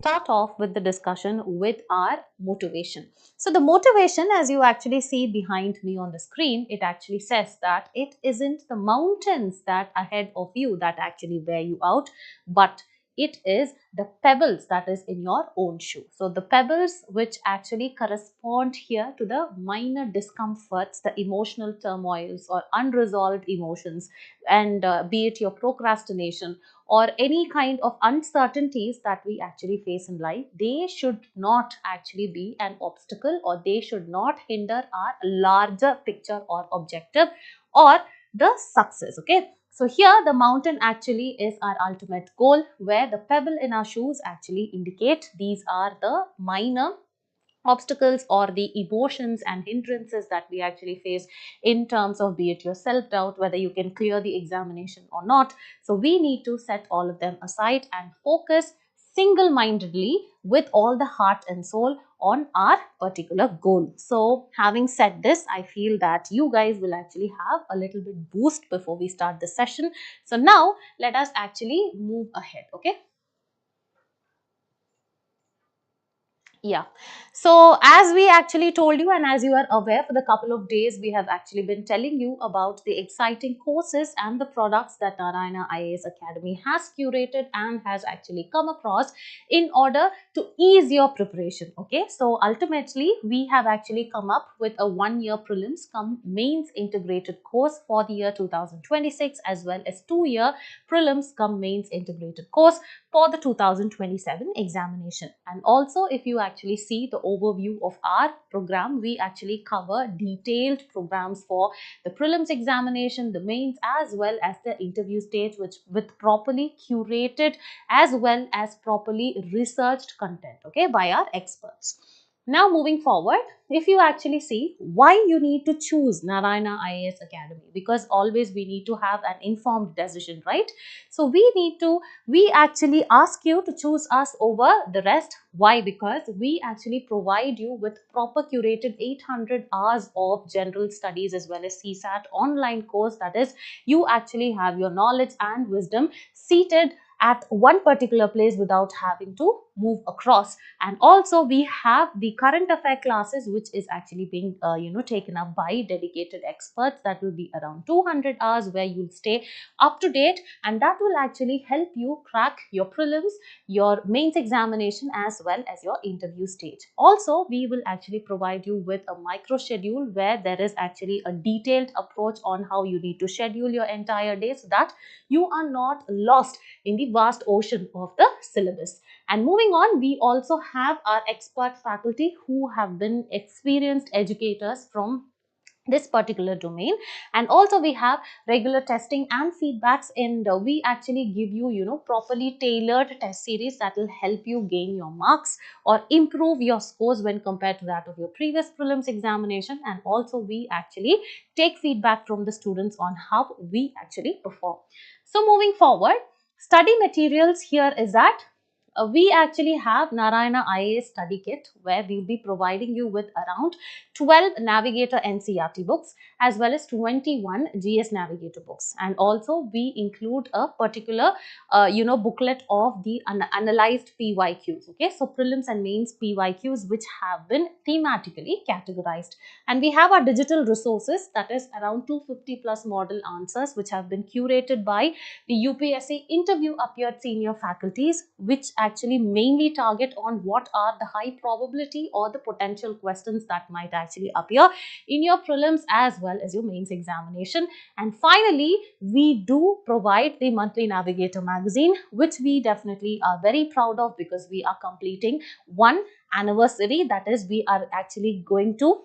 start off with the discussion with our motivation. So the motivation, as you actually see behind me on the screen, it actually says that it isn't the mountains that ahead of you that actually wear you out, but it is the pebbles that is in your own shoe. So the pebbles which actually correspond here to the minor discomforts, the emotional turmoils or unresolved emotions, and be it your procrastination or any kind of uncertainties that we actually face in life, they should not actually be an obstacle, or they should not hinder our larger picture or objective or the success. Okay, so here the mountain actually is our ultimate goal, where the pebble in our shoes actually indicate these are the minor obstacles or the emotions and hindrances that we actually face in terms of, be it your self-doubt, whether you can clear the examination or not. So we need to set all of them aside and focus single-mindedly with all the heart and soul on our particular goal. So having said this, I feel that you guys will actually have a little bit boost before we start the session. So now let us actually move ahead. Okay. Yeah. So as we actually told you, and as you are aware, for the couple of days we have actually been telling you about the exciting courses and the products that Narayana IAS Academy has curated and has actually come across in order to ease your preparation. Okay. So ultimately we have actually come up with a 1-year prelims come mains integrated course for the year 2026, as well as 2-year prelims come mains integrated course for the 2027 examination. And also, if you actually see the overview of our program, we actually cover detailed programs for the prelims examination, the mains, as well as the interview stage, which with properly curated as well as properly researched content, okay, by our experts. Now moving forward, if you actually see why you need to choose Narayana IAS Academy, because always we need to have an informed decision, right? So we actually ask you to choose us over the rest. Why? Because we actually provide you with proper curated 800 hours of general studies as well as CSAT online course, that is, you actually have your knowledge and wisdom seated at one particular place without having to move across. And also we have the current affair classes, which is actually being taken up by dedicated experts. That will be around 200 hours where you'll stay up to date, and that will actually help you crack your prelims, your mains examination, as well as your interview stage. Also, we will actually provide you with a micro schedule where there is actually a detailed approach on how you need to schedule your entire day so that you are not lost in the vast ocean of the syllabus. And moving on, we also have our expert faculty who have been experienced educators from this particular domain, and also we have regular testing and feedbacks, and we actually give you properly tailored test series that will help you gain your marks or improve your scores when compared to that of your previous prelims examination. And also we actually take feedback from the students on how we actually perform. So moving forward, study materials here is that we actually have Narayana IAS study kit, where we'll be providing you with around 12 Navigator NCRT books as well as 21 GS Navigator books. And also we include a particular booklet of the analyzed PYQs. Okay, so prelims and mains PYQs, which have been thematically categorized. And we have our digital resources, that is around 250 plus model answers, which have been curated by the UPSC interview appeared senior faculties, which actually mainly target on what are the high probability or the potential questions that might actually appear in your prelims as well as your mains examination. And finally, we do provide the monthly Navigator magazine, which we definitely are very proud of because we are completing 1 anniversary. That is, we are actually going to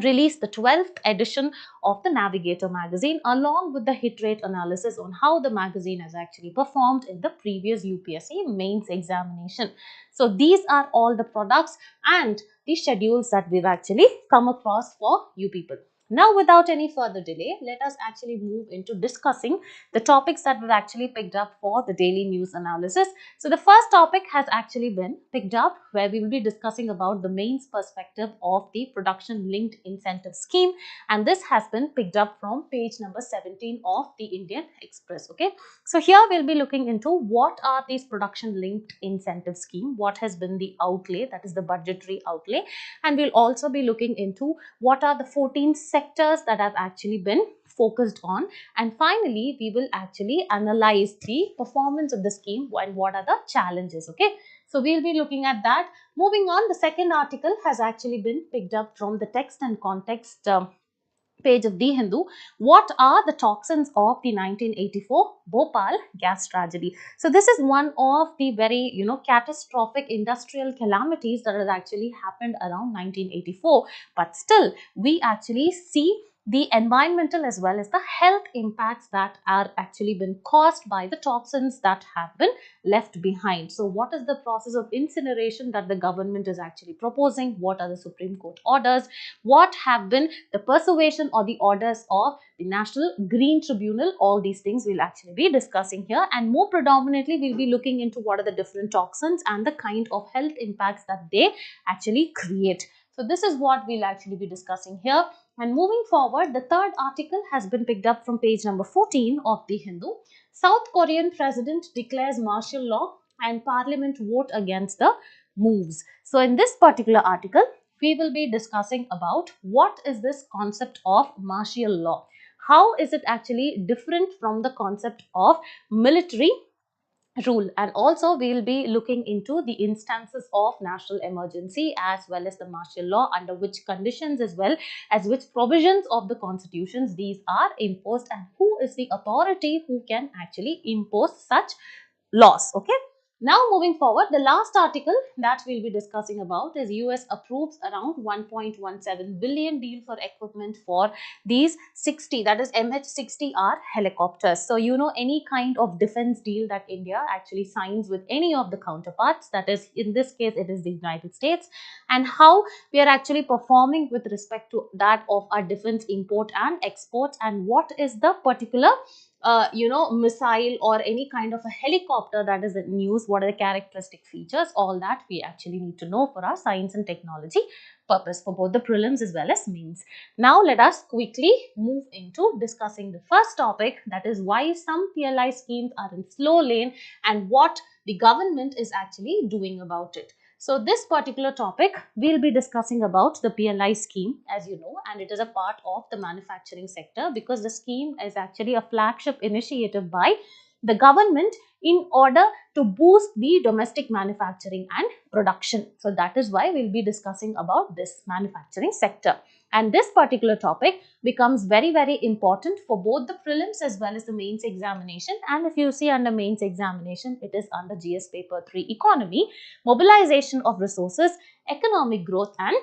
released the 12th edition of the Navigator magazine, along with the hit rate analysis on how the magazine has actually performed in the previous UPSC mains examination. So these are all the products and the schedules that we've actually come across for you people. Now, without any further delay, let us actually move into discussing the topics that we've actually picked up for the daily news analysis. So, the first topic has actually been picked up where we will be discussing about the mains perspective of the production linked incentive scheme, and this has been picked up from page number 17 of the Indian Express. Okay, so here we'll be looking into what are these production linked incentive scheme, what has been the outlay, that is the budgetary outlay, and we'll also be looking into what are the 14 sectors that have actually been focused on, and finally we will actually analyze the performance of the scheme and what are the challenges. Okay, so we'll be looking at that. Moving on, the second article has actually been picked up from the text and context page of the Hindu. What are the toxins of the 1984 Bhopal gas tragedy? So this is one of the very catastrophic industrial calamities that has actually happened around 1984. But still, we actually see the environmental as well as the health impacts that are actually been caused by the toxins that have been left behind. So what is the process of incineration that the government is actually proposing? What are the Supreme Court orders? What have been the persuasion or the orders of the National Green Tribunal? All these things we'll actually be discussing here, and more predominantly we'll be looking into what are the different toxins and the kind of health impacts that they actually create. So this is what we'll actually be discussing here. And moving forward, the third article has been picked up from page number 14 of the Hindu. South Korean president declares martial law and parliament vote against the moves. So in this particular article, we will be discussing about what is this concept of martial law. How is it actually different from the concept of military rule, and also we will be looking into the instances of national emergency as well as the martial law, under which conditions as well as which provisions of the constitutions these are imposed, and who is the authority who can actually impose such laws. Okay, now moving forward, the last article that we'll be discussing about is US approves around 1.17 billion deal for equipment for these 60, that is MH-60R helicopters. So any kind of defense deal that India actually signs with any of the counterparts, that is in this case it is the United States, and how we are actually performing with respect to that of our defense import and exports, and what is the particular missile or any kind of a helicopter that is in use, what are the characteristic features, all that we actually need to know for our science and technology purpose for both the prelims as well as mains. Now let us quickly move into discussing the first topic, that is why some PLI schemes are in slow lane and what the government is actually doing about it. So this particular topic we'll be discussing about the PLI scheme, as you know, and it is a part of the manufacturing sector because the scheme is actually a flagship initiative by the government in order to boost the domestic manufacturing and production. So that is why we'll be discussing about this manufacturing sector. And this particular topic becomes very, very important for both the prelims as well as the mains examination. And if you see under mains examination, it is under GS paper 3 economy, mobilization of resources, economic growth and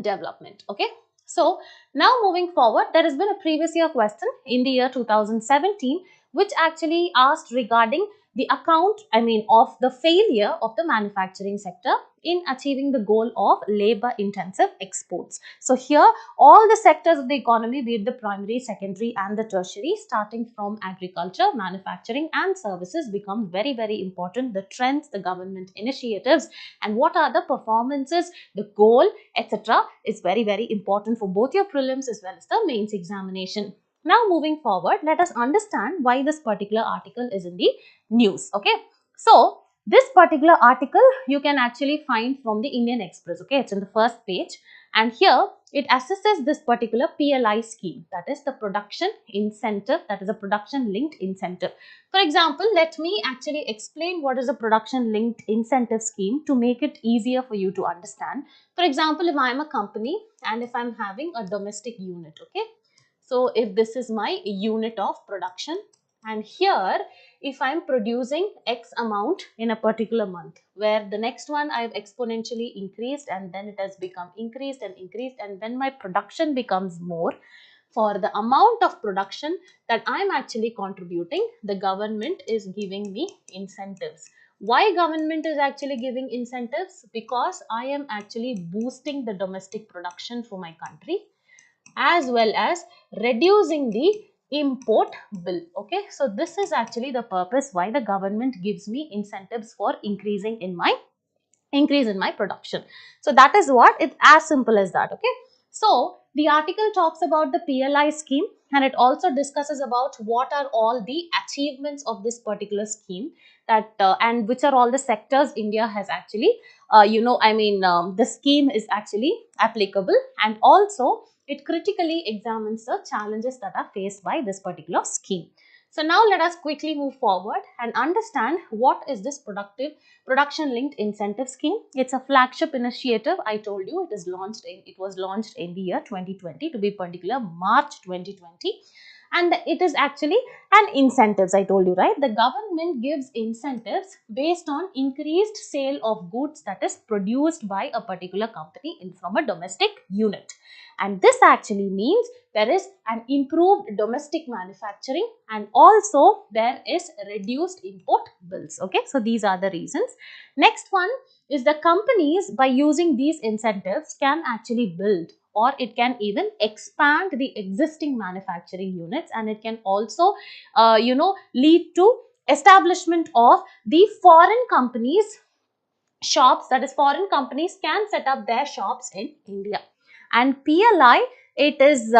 development. Okay, so now moving forward, there has been a previous year question in the year 2017 which actually asked regarding the of the failure of the manufacturing sector in achieving the goal of labor intensive exports. So here all the sectors of the economy, be it the primary, secondary and the tertiary, starting from agriculture, manufacturing and services, become very, very important. The trends, the government initiatives and what are the performances, the goal, etc. is very, very important for both your prelims as well as the mains examination. Now moving forward, let us understand why this particular article is in the news. Okay, so this particular article you can actually find from the Indian Express. Okay, it's in the first page, and here it assesses this particular PLI scheme, that is the production incentive, that is a production linked incentive. For example, let me actually explain what is a production linked incentive scheme to make it easier for you to understand. For example, if I am a company and if I am having a domestic unit, okay, so if this is my unit of production, and here if I am producing X amount in a particular month, where the next one I have exponentially increased and then it has become increased and then my production becomes more, for the amount of production that I am actually contributing, the government is giving me incentives. Why government is actually giving incentives? Because I am actually boosting the domestic production for my country. as well as reducing the import bill. Okay, so this is actually the purpose why the government gives me incentives for increase in my production. So that is what, it's as simple as that. Okay, so the article talks about the PLI scheme, and it also discusses about what are all the achievements of this particular scheme, that and which are all the sectors India has actually the scheme is actually applicable, and also it critically examines the challenges that are faced by this particular scheme. So now let us quickly move forward and understand what is this production linked incentive scheme. It's a flagship initiative. I told you it was launched in the year 2020, to be particular March 2020, and it is actually an incentives. I told you, right? The government gives incentives based on increased sale of goods that is produced by a particular company from a domestic unit, and this actually means there is an improved domestic manufacturing, and also there is reduced import bills. Okay, so these are the reasons. Next one is the companies, by using these incentives, can actually build, or it can even expand the existing manufacturing units, and it can also lead to establishment of the foreign companies shops, that is foreign companies can set up their shops in India. And PLI, it is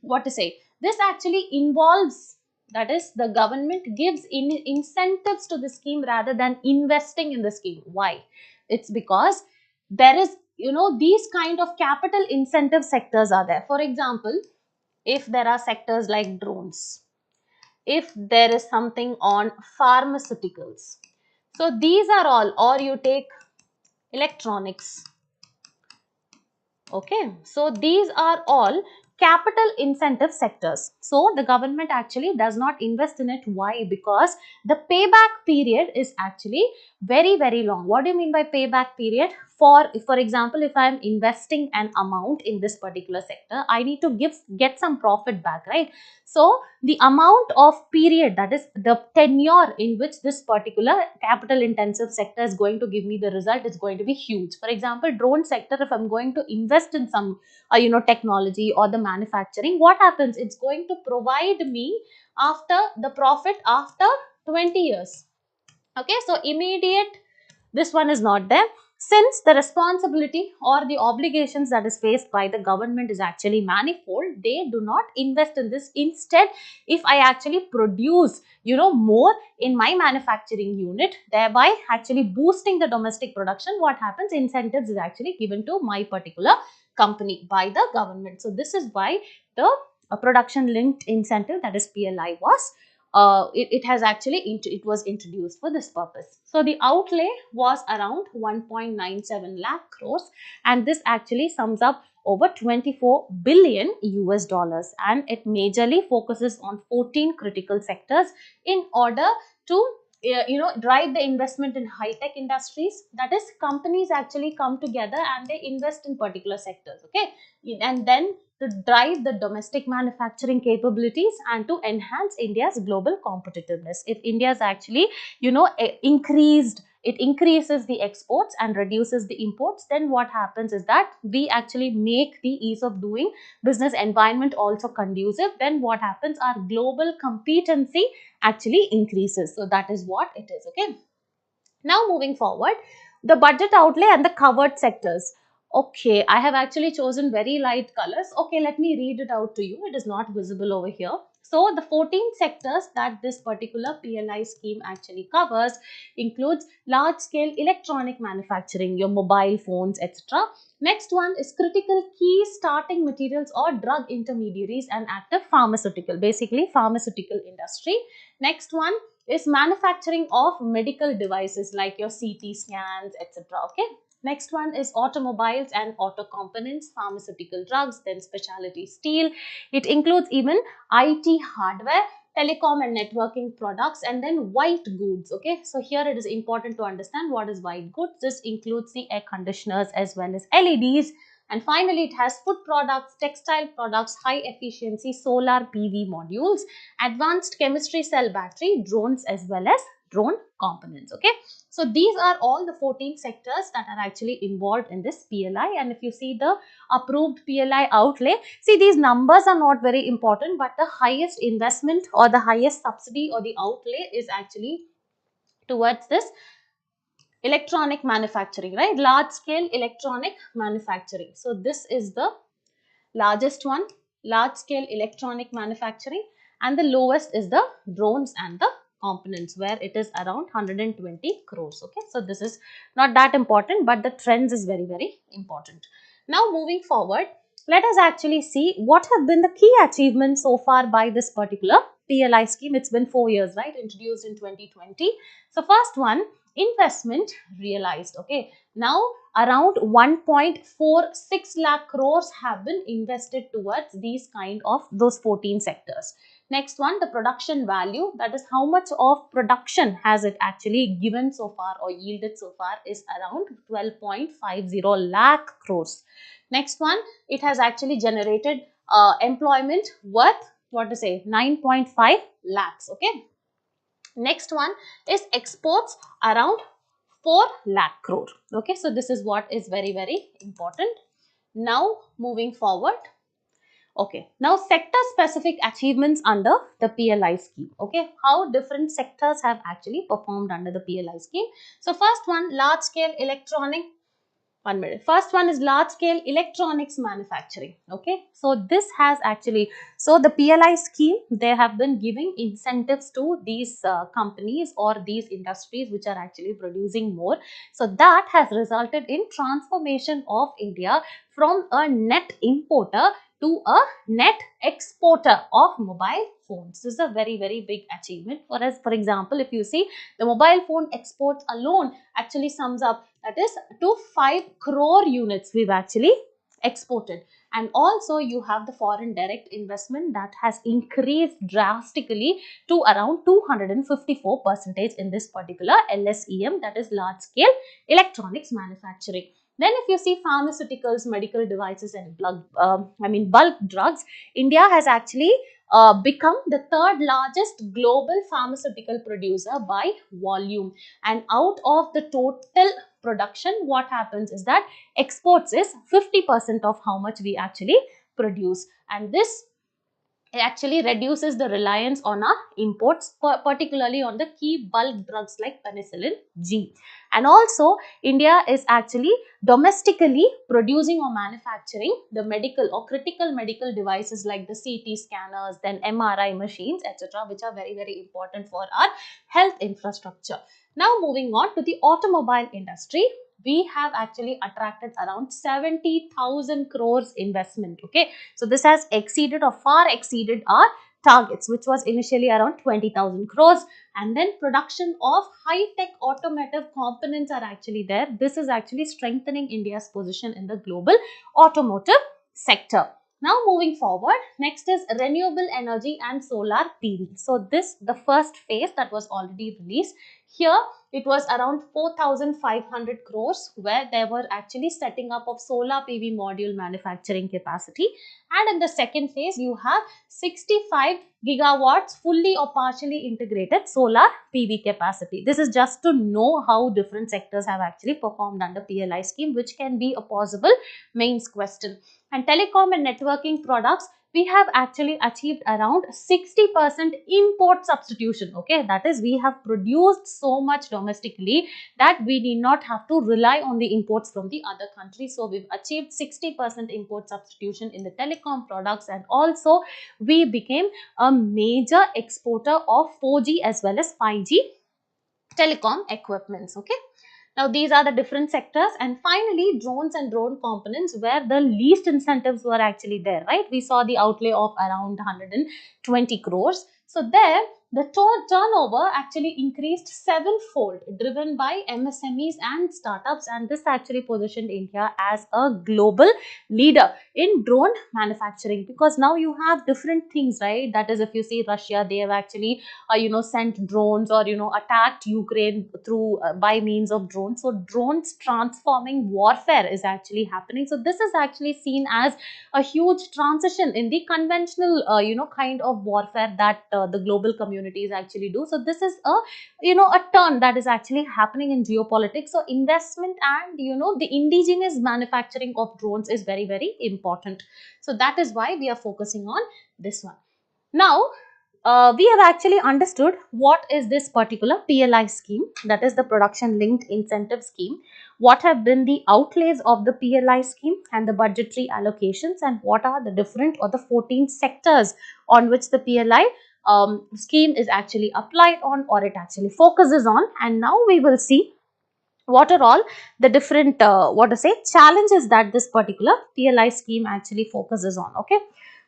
what to say, this actually involves, that is the government gives incentives to the scheme rather than investing in the scheme. Why? It's because there is, these kind of capital incentive sectors are there. For example, if there are sectors like drones, if there is something on pharmaceuticals, so these are all, or you take electronics. Okay, so these are all capital incentive sectors. So the government actually does not invest in it. Why? Because the payback period is actually very, very long. What do you mean by payback period? For example, if I am investing an amount in this particular sector, I need to get some profit back, right? So the amount of period, that is the tenure in which this particular capital intensive sector is going to give me the result, is going to be huge. For example, drone sector, if I'm going to invest in some technology or the manufacturing, what happens? It's going to provide me after the profit after 20 years. Okay, so immediate, this one is not there. Since the responsibility or the obligations that is faced by the government is actually manifold, they do not invest in this. Instead, if I actually produce more in my manufacturing unit, thereby actually boosting the domestic production, what happens? Incentives is actually given to my particular company by the government. So this is why the production linked incentive, that is PLI, was it has actually it was introduced for this purpose. So the outlay was around 1.97 lakh crores, and this actually sums up over 24 billion US dollars, and it majorly focuses on 14 critical sectors in order to drive the investment in high tech industries. That is, companies actually come together and they invest in particular sectors. Okay, and then to drive the domestic manufacturing capabilities and to enhance India's global competitiveness. If India's actually, it increases the exports and reduces the imports, then what happens is that we actually make the ease of doing business environment also conducive. Then what happens? Our global competency actually increases. So that is what it is. Okay. Now moving forward, the budget outlay and the covered sectors. Okay, I have actually chosen very light colors. Okay, let me read it out to you. It is not visible over here. So the 14 sectors that this particular PLI scheme actually covers includes large scale electronic manufacturing, your mobile phones, etc. Next one is critical key starting materials or drug intermediaries and active pharmaceutical, basically pharmaceutical industry. Next one is manufacturing of medical devices like your CT scans, etc. Okay. Next one is automobiles and auto components, pharmaceutical drugs, then specialty steel. It includes even IT hardware, telecom and networking products, and then white goods. Okay, so here it is important to understand what is white goods. This includes the air conditioners as well as LEDs. And finally, it has food products, textile products, high efficiency solar PV modules, advanced chemistry cell battery, drones as well as drone components. Okay, So these are all the 14 sectors that are actually involved in this PLI. And if you see the approved PLI outlay, see, these numbers are not very important, but the highest investment or the highest subsidy or the outlay is actually towards this electronic manufacturing, right? Large scale electronic manufacturing. So this is the largest one, large scale electronic manufacturing, and the lowest is the drones and the components, where it is around 120 crores. Okay, so this is not that important, but the trends is very, very important. Now moving forward, let us actually see what have been the key achievements so far by this particular PLI scheme. It's been 4 years, right? Introduced in 2020. So first one, investment realized. Okay, now around 1.46 lakh crores have been invested towards these kind of those 14 sectors. Next one, the production value, that is how much of production has it actually given so far or yielded so far, is around 12.50 lakh crores. Next one, it has actually generated employment worth, what to say, 9.5 lakhs. Okay. Next one is exports around 4 lakh crore. Okay, so this is what is very, very important. Now moving forward. Okay, now sector specific achievements under the PLI scheme. Okay, how different sectors have actually performed under the PLI scheme. So first one, large scale electronic. 1 minute. First one is large scale electronics manufacturing. Okay, so this has actually, so the PLI scheme, they have been giving incentives to these companies or these industries which are actually producing more. So that has resulted in transformation of India from a net importer to a net exporter of mobile phones. This is a very, very big achievement for us. For example, if you see, the mobile phone exports alone actually sums up, that is, to 5 crore units we've actually exported. And also you have the foreign direct investment that has increased drastically to around 254% in this particular LSEM, that is large scale electronics manufacturing. Then if you see pharmaceuticals, medical devices and bulk drugs, India has actually become the third largest global pharmaceutical producer by volume. And out of the total production, what happens is that exports is 50% of how much we actually produce. And this actually reduces the reliance on our imports, particularly on the key bulk drugs like penicillin G. And also India is actually domestically producing or manufacturing the medical or critical medical devices like the CT scanners, then MRI machines, etc., which are very, very important for our health infrastructure. Now moving on to the automobile industry, we have actually attracted around 70,000 crores investment. Okay, so this has exceeded or far exceeded our targets, which was initially around 20,000 crores. And then production of high-tech automotive components are actually there. This is actually strengthening India's position in the global automotive sector. Now moving forward, next is renewable energy and solar PV. So this, the first phase that was already released. Here it was around 4,500 crores, where they were actually setting up of solar PV module manufacturing capacity. And in the second phase, you have 65 gigawatts fully or partially integrated solar PV capacity. This is just to know how different sectors have actually performed under PLI scheme, which can be a possible mains question. And telecom and networking products, we have actually achieved around 60% import substitution. Okay, that is, we have produced so much domestically that we need not have to rely on the imports from the other countries. So we've achieved 60% import substitution in the telecom products, and also we became a major exporter of 4G as well as 5G telecom equipments. Okay. Now, these are the different sectors. And finally, drones and drone components, where the least incentives were actually there, right? We saw the outlay of around 120 crores. So there, the turnover actually increased sevenfold, driven by MSMEs and startups. And this actually positioned India as a global leader in drone manufacturing, because now you have different things, right? That is, if you see Russia, they have actually sent drones, or attacked Ukraine through by means of drones. So drones transforming warfare is actually happening. So this is actually seen as a huge transition in the conventional kind of warfare that the global community communities actually do. So this is a, a turn that is actually happening in geopolitics. So investment and, the indigenous manufacturing of drones is very, very important. So that is why we are focusing on this one. Now, we have actually understood what is this particular PLI scheme, that is the production linked incentive scheme, what have been the outlays of the PLI scheme and the budgetary allocations, and what are the different or the 14 sectors on which the PLI scheme is actually applied on, or it actually focuses on. And now we will see what are all the different challenges that this particular PLI scheme actually focuses on. Okay,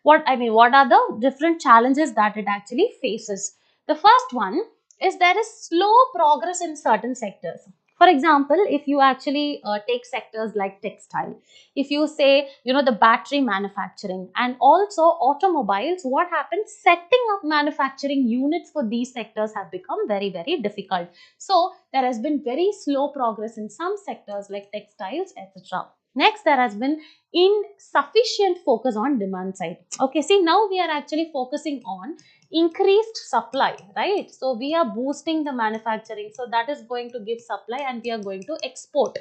what are the different challenges that it actually faces? The first one is there is slow progress in certain sectors. For example, if you actually take sectors like textile, if you say, the battery manufacturing and also automobiles, what happens? Setting up manufacturing units for these sectors have become very, very difficult. So there has been very slow progress in some sectors like textiles, etc. Next, there has been insufficient focus on demand side. Okay, see, now we are actually focusing on increased supply, right? So we are boosting the manufacturing, so that is going to give supply and we are going to export.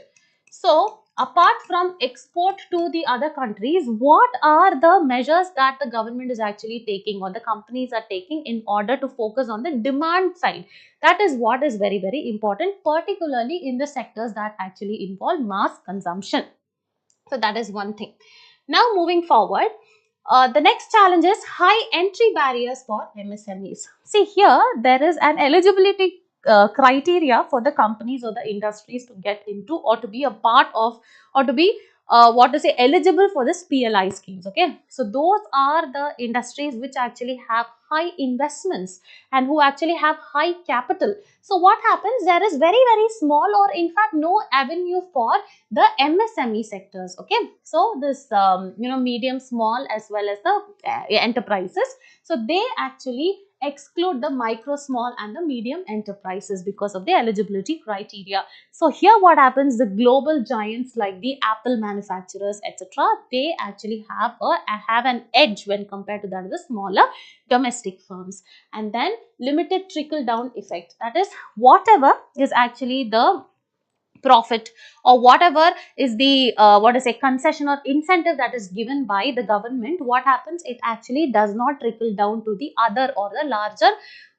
So apart from export to the other countries, what are the measures that the government is actually taking or the companies are taking in order to focus on the demand side? That is what is very, very important, particularly in the sectors that actually involve mass consumption. So that is one thing. Now moving forward, the next challenge is high entry barriers for MSMEs. See, here there is an eligibility criteria for the companies or the industries to get into or to be a part of or to be eligible for this PLI schemes. Okay, so those are the industries which actually have high investments and who actually have high capital. So what happens? There is very, very small or in fact no avenue for the MSME sectors. Okay, so this medium, small as well as the enterprises, so they actually exclude the micro, small and the medium enterprises because of the eligibility criteria. So here what happens, the global giants like the Apple manufacturers, etc., they actually have an edge when compared to that of the smaller domestic firms. And then limited trickle down effect, that is whatever is actually the profit or whatever is the concession or incentive that is given by the government, what happens? It actually does not trickle down to the other or the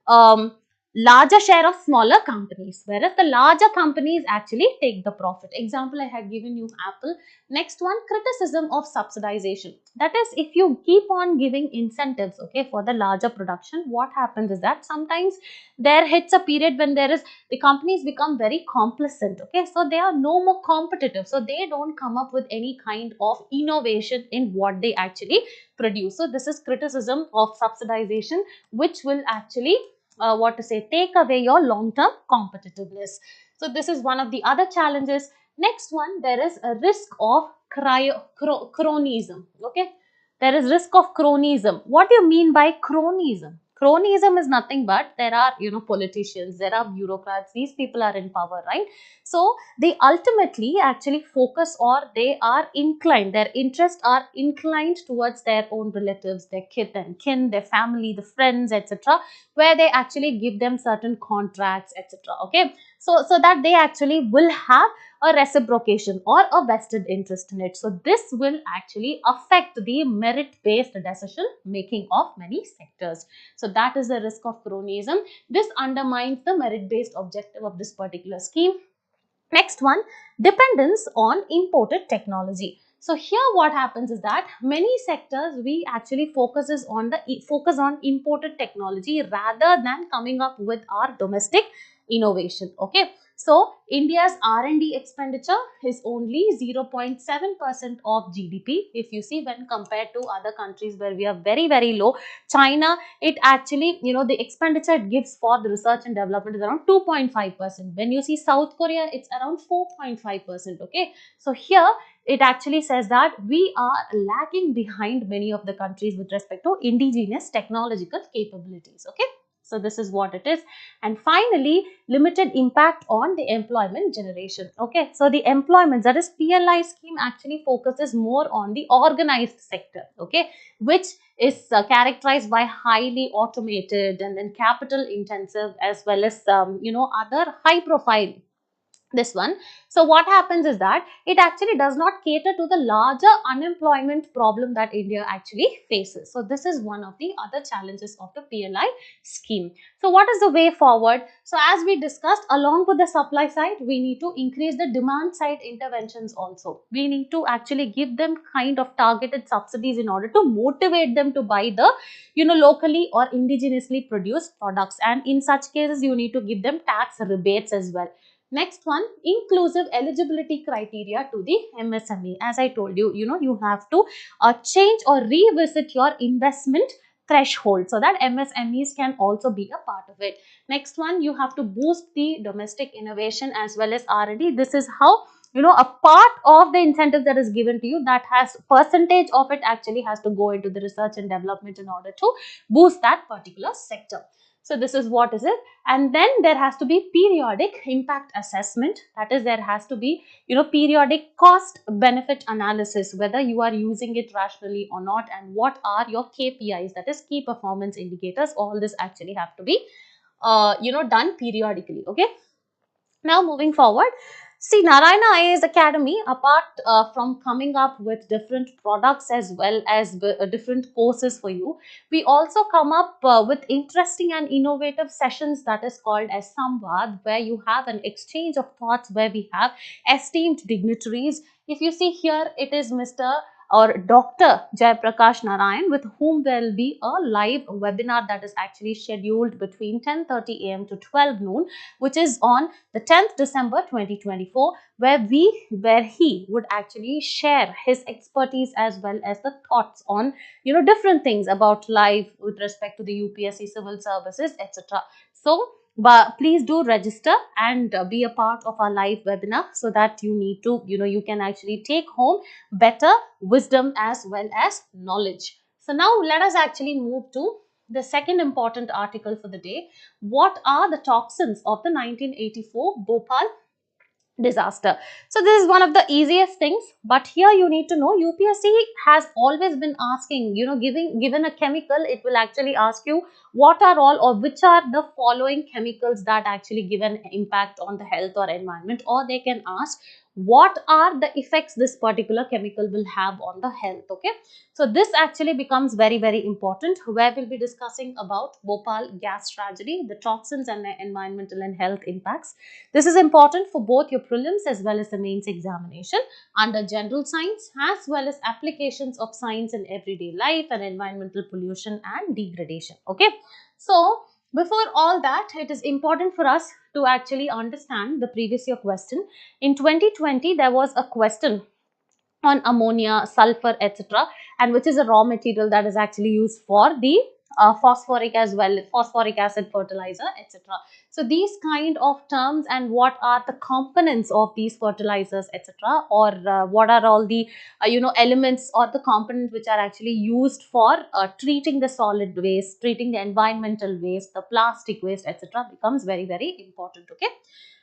um, larger share of smaller companies, whereas the larger companies actually take the profit. Example, I had given you Apple. Next one, criticism of subsidization. That is, if you keep on giving incentives, okay, for the larger production, what happens is that sometimes there hits a period when the companies become very complacent. Okay, so they are no more competitive, so they don't come up with any kind of innovation in what they actually produce. So this is criticism of subsidization, which will actually take away your long-term competitiveness. So this is one of the other challenges. Next one, there is a risk of cronyism. Okay, there is risk of cronyism. What do you mean by cronyism? Cronyism is nothing but there are, politicians, there are bureaucrats, these people are in power, right? So they ultimately actually focus, or they are inclined, their interests are inclined towards their own relatives, their kith and kin, their family, the friends, etc., where they actually give them certain contracts, etc. Okay, so that they actually will have a reciprocation or a vested interest in it. So this will actually affect the merit-based decision making of many sectors. So that is the risk of cronyism. This undermines the merit-based objective of this particular scheme. Next one, dependence on imported technology. So here what happens is that many sectors we actually focus on imported technology rather than coming up with our domestic innovation. Okay, so India's R&D expenditure is only 0.7% of GDP. If you see, when compared to other countries where we are very, very low, China, it actually, the expenditure it gives for the research and development is around 2.5%. When you see South Korea, it's around 4.5%. Okay, so here it actually says that we are lagging behind many of the countries with respect to indigenous technological capabilities. Okay, So this is what it is. And finally, limited impact on the employment generation. Okay, so the employment, that is PLI scheme, actually focuses more on the organized sector, okay, which is characterized by highly automated and then capital intensive, as well as other high profile, this one. So what happens is that it actually does not cater to the larger unemployment problem that India actually faces. So this is one of the other challenges of the PLI scheme. So what is the way forward? So as we discussed, along with the supply side, we need to increase the demand side interventions also. We need to actually give them kind of targeted subsidies in order to motivate them to buy the locally or indigenously produced products, and in such cases you need to give them tax rebates as well. Next one, inclusive eligibility criteria to the MSME. As I told you, you have to change or revisit your investment threshold so that MSMEs can also be a part of it. Next one, you have to boost the domestic innovation as well as R&D. This is how, a part of the incentive that is given to you, that has percentage of it actually has to go into the research and development in order to boost that particular sector. So this is what is it. And then there has to be periodic impact assessment. That is, there has to be, periodic cost benefit analysis, whether you are using it rationally or not, and what are your KPIs, that is key performance indicators. All this actually have to be, done periodically. Okay. Now moving forward, see, Narayana IAS Academy, apart from coming up with different products as well as different courses for you, we also come up with interesting and innovative sessions that is called as Samvad, where you have an exchange of thoughts, where we have esteemed dignitaries. If you see here, it is Mr. or Dr. Jayaprakash Narayan, with whom there will be a live webinar that is actually scheduled between 10:30 a.m. to 12 noon, which is on the 10th December 2024, where he would actually share his expertise as well as the thoughts on different things about life with respect to the UPSC civil services, etc. So but please do register and be a part of our live webinar, so that you need to you can actually take home better wisdom as well as knowledge. So now let us actually move to the second important article for the day. What are the toxins of the 1984 Bhopal disaster? So this is one of the easiest things, but here you need to know UPSC has always been asking, given a chemical, it will actually ask you what are all or which are the following chemicals that actually give an impact on the health or environment, or they can ask what are the effects this particular chemical will have on the health. Okay, so this actually becomes very, very important, where we'll be discussing about Bhopal gas tragedy, the toxins and the environmental and health impacts. This is important for both your prelims as well as the mains examination under general science, as well as applications of science in everyday life and environmental pollution and degradation. Okay, so before all that, it is important for us to actually understand the previous year question. In 2020, there was a question on ammonia, sulfur, etc., and which is a raw material that is actually used for the phosphoric as well, phosphoric acid fertilizer, etc. So these kind of terms, and what are the components of these fertilizers, etc., or what are all the elements or the components which are actually used for treating the solid waste, treating the environmental waste, the plastic waste, etc., becomes very, very important. Okay.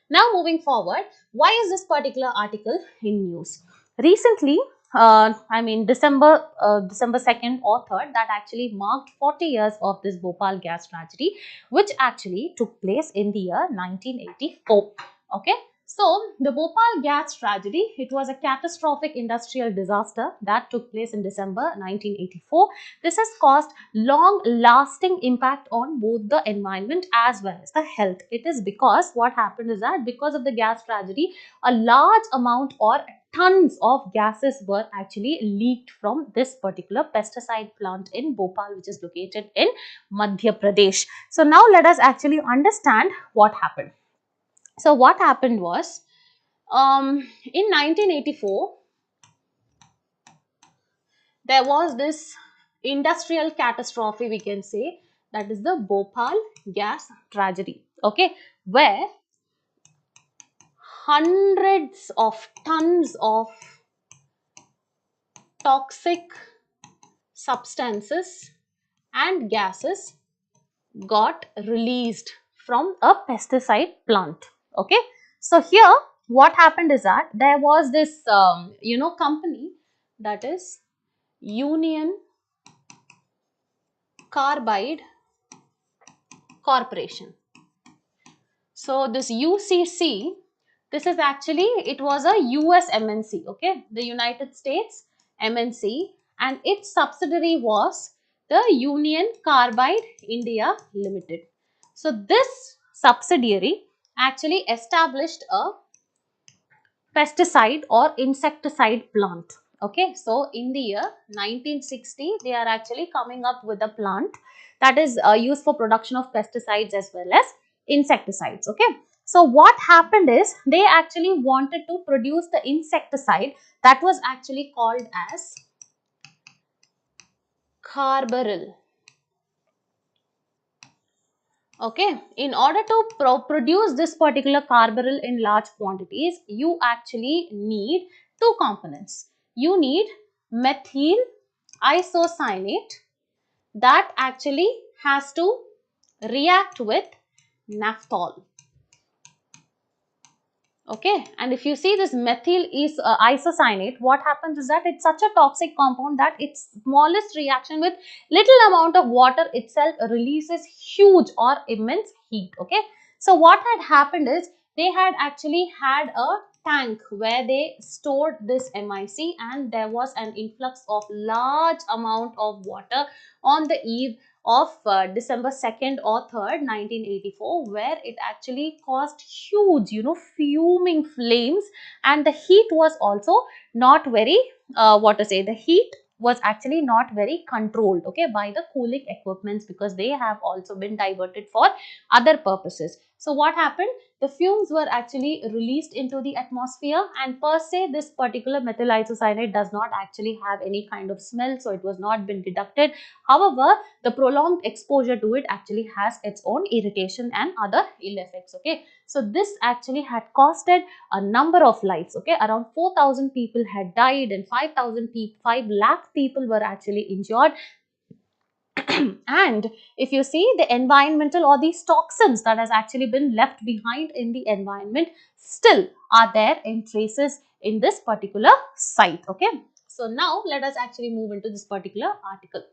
Now moving forward, why is this particular article in news? Recently, December 2nd or 3rd, that actually marked 40 years of this Bhopal gas tragedy, which actually took place in the year 1984. Okay. So, the Bhopal gas tragedy, it was a catastrophic industrial disaster that took place in December 1984. This has caused long-lasting impact on both the environment as well as the health. It is because what happened is that because of the gas tragedy, a large amount or tons of gases were actually leaked from this particular pesticide plant in Bhopal, which is located in Madhya Pradesh. So now let us actually understand what happened. So what happened was, in 1984, there was this industrial catastrophe, we can say, that is the Bhopal gas tragedy. Okay, where hundreds of tons of toxic substances and gases got released from a pesticide plant. Okay, so here what happened is that there was this company, that is Union Carbide Corporation. So this UCC, this is actually, it was a US MNC, okay, the United States MNC, and its subsidiary was the Union Carbide India Limited. So this subsidiary actually established a pesticide or insecticide plant. Okay, so in the year 1960, they are actually coming up with a plant that is used for production of pesticides as well as insecticides. Okay, so what happened is they actually wanted to produce the insecticide that was actually called as carbaryl. Okay, in order to produce this particular carbaryl in large quantities, you actually need two components. You need methyl isocyanate that actually has to react with naphthol. Okay, and if you see this methyl is isocyanate, what happens is that it's such a toxic compound that its smallest reaction with little amount of water itself releases huge or immense heat. Okay, so what had happened is they had actually had a tank where they stored this MIC, and there was an influx of large amount of water on the eve of December 2nd or 3rd, 1984, where it actually caused huge, fuming flames, and the heat was also not very, the heat was actually not very controlled, okay, by the cooling equipments, because they have also been diverted for other purposes. So what happened? The fumes were actually released into the atmosphere, and per se this particular methyl isocyanate does not actually have any kind of smell, so it was not been deducted. However, the prolonged exposure to it actually has its own irritation and other ill effects. Okay, so this actually had costed a number of lives. Okay, around 4,000 people had died and 5 lakh people were actually injured. And if you see the environmental or these toxins that has actually been left behind in the environment still are there in traces in this particular site. Okay, so now let us actually move into this particular article.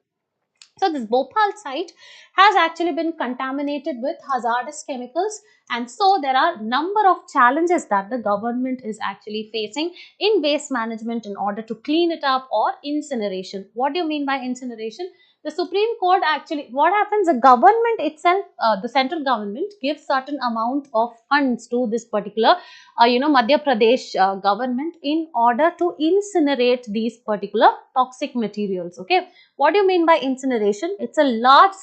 So this Bhopal site has actually been contaminated with hazardous chemicals, and so there are number of challenges that the government is actually facing in waste management in order to clean it up, or incineration. What do you mean by incineration? The Supreme Court actually, what happens, the government itself, the central government gives certain amount of funds to this particular, Madhya Pradesh government in order to incinerate these particular toxic materials. Okay, what do you mean by incineration? It's a large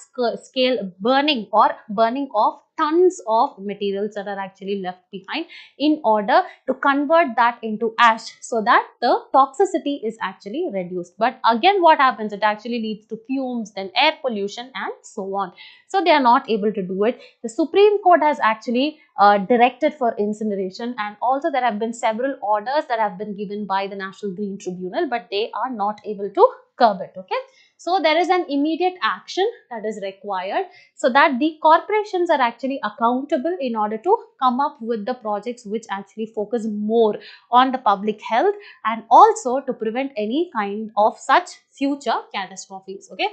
scale burning or burning of tons of materials that are actually left behind in order to convert that into ash, so that the toxicity is actually reduced. But again, what happens? It actually leads to fumes, then air pollution and so on. So they are not able to do it. The Supreme Court has actually directed for incineration, and also there have been several orders that have been given by the National Green Tribunal, but they are not able to curb it. Okay, so there is an immediate action that is required, so that the corporations are actually accountable in order to come up with the projects which actually focus more on the public health, and also to prevent any kind of such future catastrophes. Okay,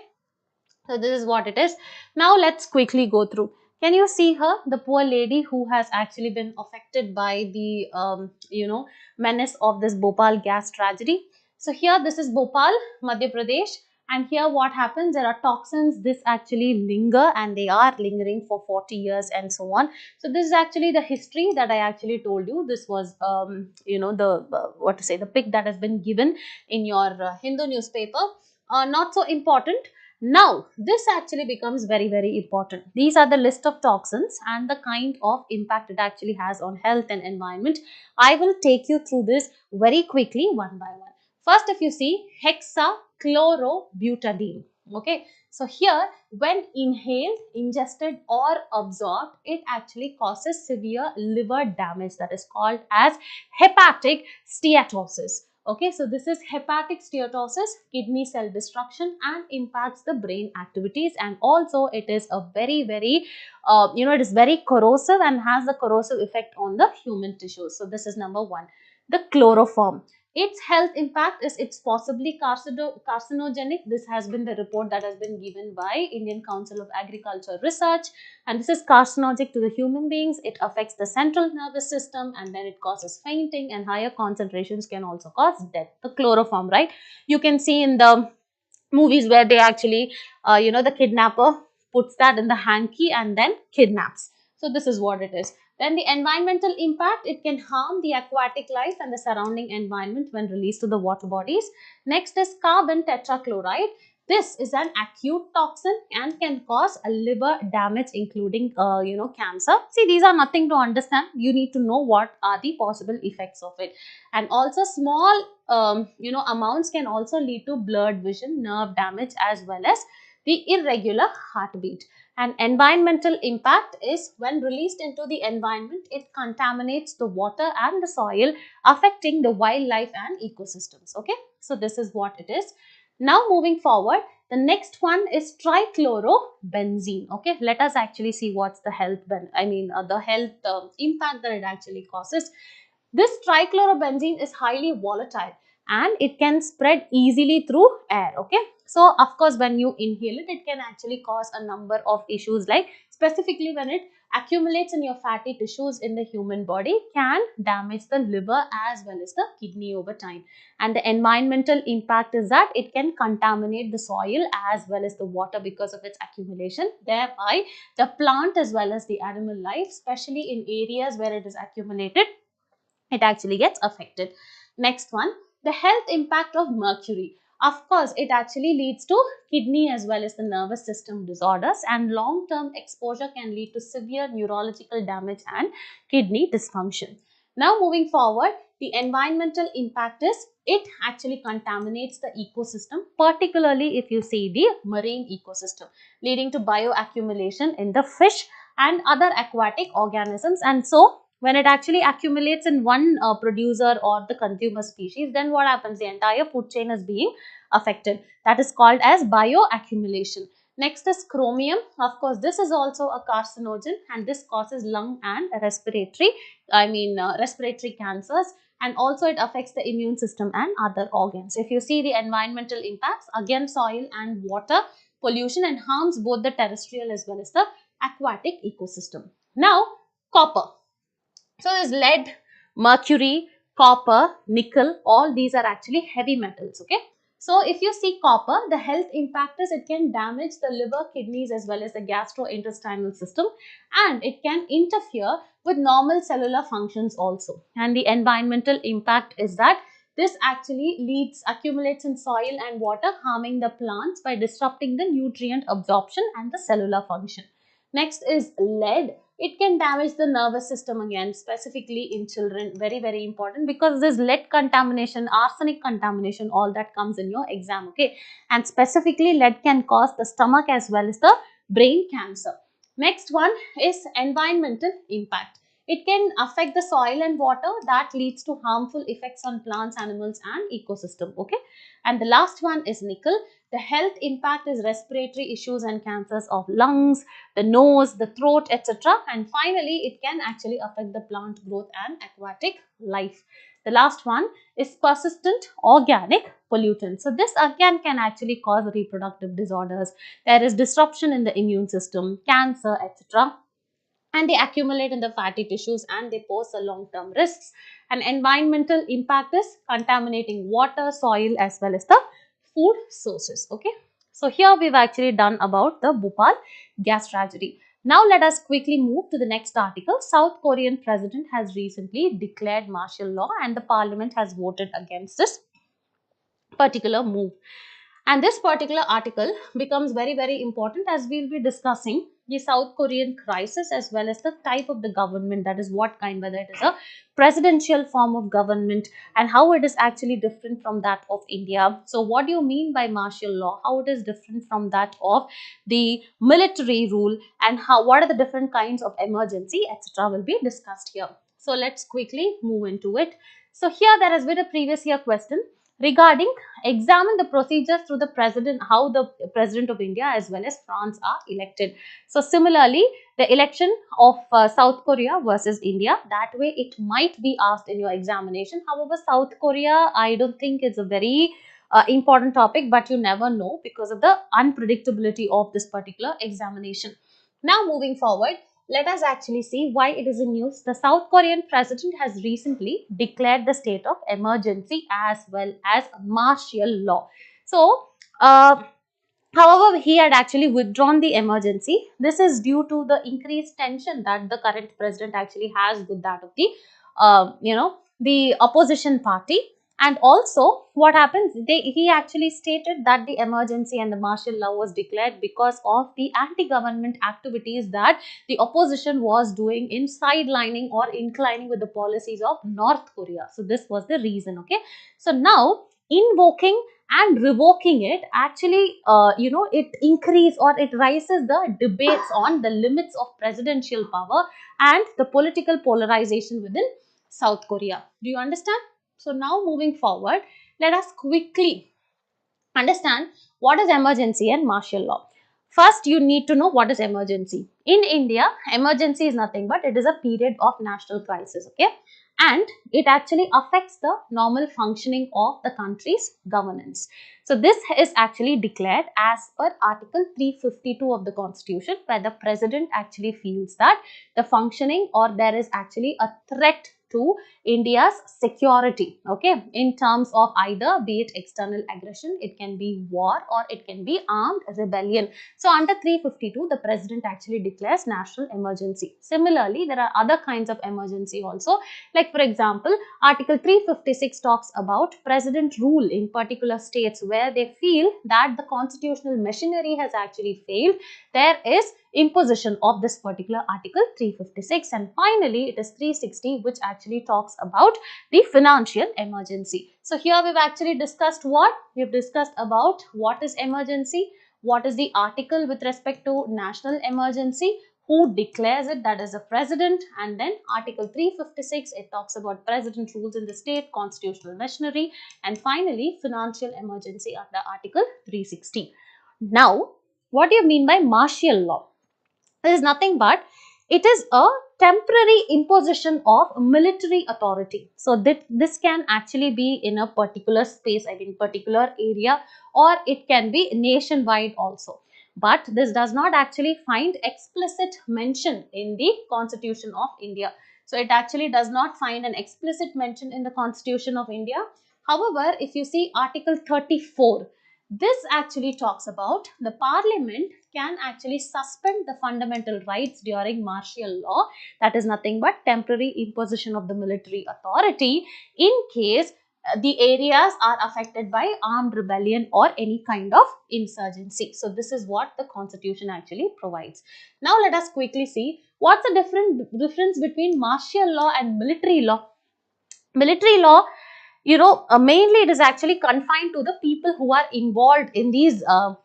so this is what it is. Now let's quickly go through. Can you see her, the poor lady who has actually been affected by the menace of this Bhopal gas tragedy? So here, this is Bhopal, Madhya Pradesh, and here what happens, there are toxins, this actually linger, and they are lingering for 40 years and so on. So this is actually the history that I actually told you. This was the pic that has been given in your Hindu newspaper. Not so important. Now, this actually becomes very, very important. These are the list of toxins and the kind of impact it actually has on health and environment. I will take you through this very quickly one by one. First, if you see hexachlorobutadiene. Okay, so here when inhaled, ingested or absorbed, it actually causes severe liver damage that is called as hepatic steatosis. Okay, so this is hepatic steatosis, kidney cell destruction, and impacts the brain activities, and also it is a very it is very corrosive and has a corrosive effect on the human tissues. So this is number one. The chloroform. Its health impact is it's possibly carcinogenic. This has been the report that has been given by Indian Council of Agriculture Research, and this is carcinogenic to the human beings. It affects the central nervous system, and then it causes fainting, and higher concentrations can also cause death. The chloroform, right? You can see in the movies where they actually, the kidnapper puts that in the hanky and then kidnaps. So this is what it is. Then the environmental impact, it can harm the aquatic life and the surrounding environment when released to the water bodies. Next is carbon tetrachloride. This is an acute toxin and can cause a liver damage, including, cancer. See, these are nothing to understand. You need to know what are the possible effects of it. And also small, amounts can also lead to blurred vision, nerve damage, as well as the irregular heartbeat. And environmental impact is when released into the environment, it contaminates the water and the soil, affecting the wildlife and ecosystems. Okay, so this is what it is. Now moving forward, the next one is trichlorobenzene. Okay, let us actually see what's the health the health impact that it actually causes. This trichlorobenzene is highly volatile and it can spread easily through air. Okay, so of course when you inhale it, it can actually cause a number of issues, like specifically when it accumulates in your fatty tissues in the human body, can damage the liver as well as the kidney over time. And the environmental impact is that it can contaminate the soil as well as the water because of its accumulation, thereby the plant as well as the animal life, especially in areas where it is accumulated, it actually gets affected. Next one, the health impact of mercury. Of course, it actually leads to kidney as well as the nervous system disorders, and long-term exposure can lead to severe neurological damage and kidney dysfunction. Now moving forward, the environmental impact is it actually contaminates the ecosystem, particularly if you see the marine ecosystem, leading to bioaccumulation in the fish and other aquatic organisms. And so when it actually accumulates in one producer or the consumer species, then what happens? The entire food chain is being affected. That is called as bioaccumulation. Next is chromium. Of course, this is also a carcinogen, and this causes lung and respiratory cancers, and also it affects the immune system and other organs. If you see the environmental impacts, again soil and water pollution, and harms both the terrestrial as well as the aquatic ecosystem. Now, copper. So there's lead, mercury, copper, nickel, all these are actually heavy metals. Okay. So if you see copper, the health impact is it can damage the liver, kidneys as well as the gastrointestinal system, and it can interfere with normal cellular functions also. And the environmental impact is that this actually accumulates in soil and water, harming the plants by disrupting the nutrient absorption and the cellular function. Next is lead. It can damage the nervous system again, specifically in children. Very important, because this lead contamination, arsenic contamination, all that comes in your exam. Okay, and specifically lead can cause the stomach as well as the brain cancer. Next one is environmental impact. It can affect the soil and water, that leads to harmful effects on plants, animals and ecosystem. Okay, and the last one is nickel. The health impact is respiratory issues and cancers of lungs, the nose, the throat, etc. And finally, it can actually affect the plant growth and aquatic life. The last one is persistent organic pollutants. So this again can actually cause reproductive disorders. There is disruption in the immune system, cancer, etc. And they accumulate in the fatty tissues and they pose a long-term risks. And environmental impact is contaminating water, soil as well as the food sources. Okay, so here we've actually done about the Bhopal gas tragedy. Now let us quickly move to the next article. South Korean president has recently declared martial law and the parliament has voted against this particular move. And this particular article becomes very important, as we'll be discussing the South Korean crisis as well as the type of the government, that is what kind, whether it is a presidential form of government and how it is actually different from that of India. So what do you mean by martial law? How it is different from that of the military rule, and what are the different kinds of emergency, etc. will be discussed here. So let's quickly move into it. So here there has been a previous year question regarding examine the procedures through the president, how the president of India as well as France are elected. So similarly, the election of South Korea versus India, that way it might be asked in your examination. However, South Korea, I don't think it's a very important topic, but you never know because of the unpredictability of this particular examination. Now moving forward, let us actually see why it is in news. The South Korean president has recently declared the state of emergency as well as martial law. So, however, he had actually withdrawn the emergency. This is due to the increased tension that the current president actually has with that of the, the opposition party. And also, what happens? He actually stated that the emergency and the martial law was declared because of the anti-government activities that the opposition was doing in sidelining or inclining with the policies of North Korea. So, this was the reason. Okay. So, now invoking and revoking it actually it increase or it raises the debates on the limits of presidential power and the political polarization within South Korea. Do you understand? So now moving forward, let us quickly understand what is emergency and martial law. First, you need to know what is emergency. In India, emergency is nothing but it is a period of national crisis, okay? And it actually affects the normal functioning of the country's governance. So, this is actually declared as per Article 352 of the Constitution, where the president actually feels that the functioning or there is actually a threat to India's security, okay, in terms of either be it external aggression, it can be war or it can be armed rebellion. So under 352, the president actually declares national emergency. Similarly, there are other kinds of emergency also, like for example, Article 356 talks about president rule in particular states where they feel that the constitutional machinery has actually failed. There is imposition of this particular article 356, and finally it is 360 which actually talks about the financial emergency. So here we've actually discussed what? We've discussed about what is emergency, what is the article with respect to national emergency, who declares it, that is the president, and then article 356, it talks about president rules in the state, constitutional machinery, and finally financial emergency under article 360. Now, what do you mean by martial law? It is nothing but it is a temporary imposition of military authority. So that this can actually be in a particular space, I mean particular area, or it can be nationwide also. But this does not actually find explicit mention in the Constitution of India. So it actually does not find an explicit mention in the Constitution of India. However, if you see Article 34, this actually talks about the parliament can actually suspend the fundamental rights during martial law. That is nothing but temporary imposition of the military authority in case the areas are affected by armed rebellion or any kind of insurgency. So this is what the constitution actually provides. Now let us quickly see what's the difference between martial law and military law. Military law, mainly it is actually confined to the people who are involved in these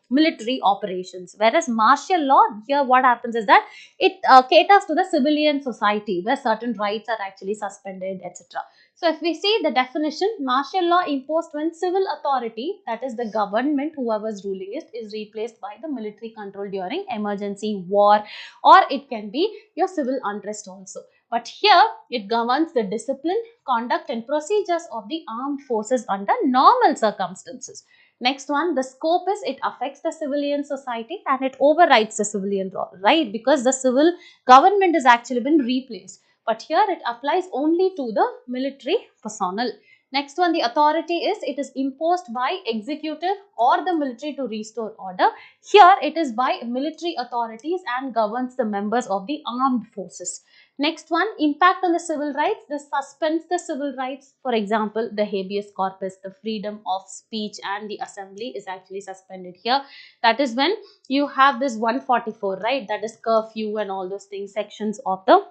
military operations, whereas martial law, here what happens is that it caters to the civilian society where certain rights are actually suspended, etc. So if we see the definition, martial law imposed when civil authority, that is the government, whoever's ruling it, is replaced by the military control during emergency, war, or it can be your civil unrest also. But here it governs the discipline, conduct and procedures of the armed forces under normal circumstances. Next one, the scope is it affects the civilian society and it overrides the civilian law, right? Because the civil government has actually been replaced. But here it applies only to the military personnel. Next one, the authority is it is imposed by executive or the military to restore order. Here it is by military authorities and governs the members of the armed forces. Next one, impact on the civil rights. This suspends the civil rights. For example, the habeas corpus, the freedom of speech and the assembly is actually suspended here. That is when you have this 144, right? That is curfew and all those things, sections of the